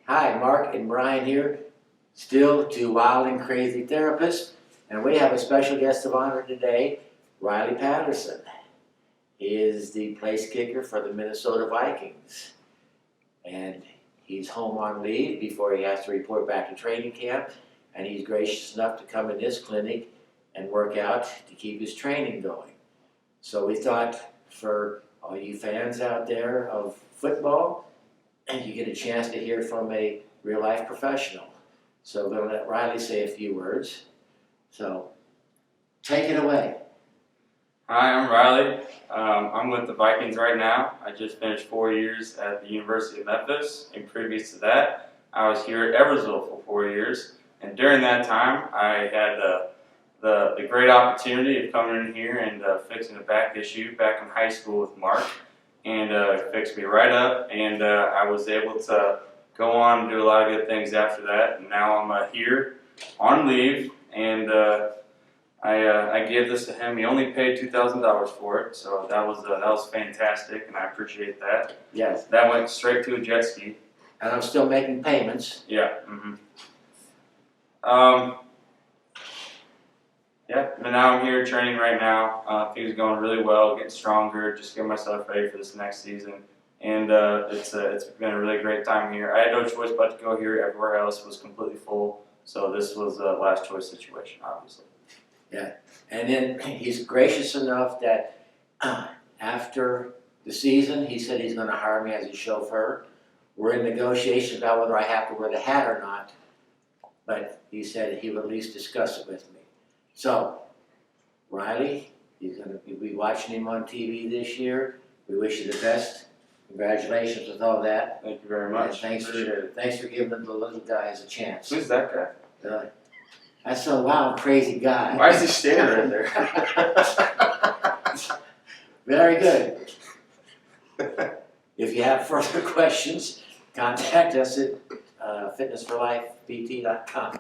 Hi, Mark and Brian here, still two wild and crazy therapists, and we have a special guest of honor today, Riley Patterson. He is the place kicker for the Minnesota Vikings, and he's home on leave before he has to report back to training camp, and he's gracious enough to come in this clinic and work out to keep his training going. So we thought for all you fans out there of football, and you get a chance to hear from a real-life professional. So we're going to let Riley say a few words. So take it away. Hi, I'm Riley. I'm with the Vikings right now. I just finished 4 years at the University of Memphis, and previous to that, I was here at Eversville for 4 years. And during that time, I had the great opportunity of coming in here and fixing a back issue back in high school with Mark. And it fixed me right up, and I was able to go on and do a lot of good things after that. And now I'm here on leave, and I gave this to him. He only paid $2,000 for it, so that was fantastic, and I appreciate that. Yes. That went straight to a jet ski. And I'm still making payments. Yeah. Yeah, and now I'm here training right now. Things are going really well, getting stronger, just getting myself ready for this next season. And it's been a really great time here. I had no choice but to go here. Everywhere else was completely full, so this was a last choice situation, obviously. Yeah, and then he's gracious enough that after the season, he said he's going to hire me as a chauffeur. We're in negotiations about whether I have to wear the hat or not, but he said he would at least discuss it with me. So, Riley, you're going to be watching him on TV this year. We wish you the best. Congratulations with all that. Thank you very much. And thanks for giving the little guys a chance. Who's that guy? That's some wild, crazy guy. Why is he standing right there? Very good. If you have further questions, contact us at fitnessforlifept.com.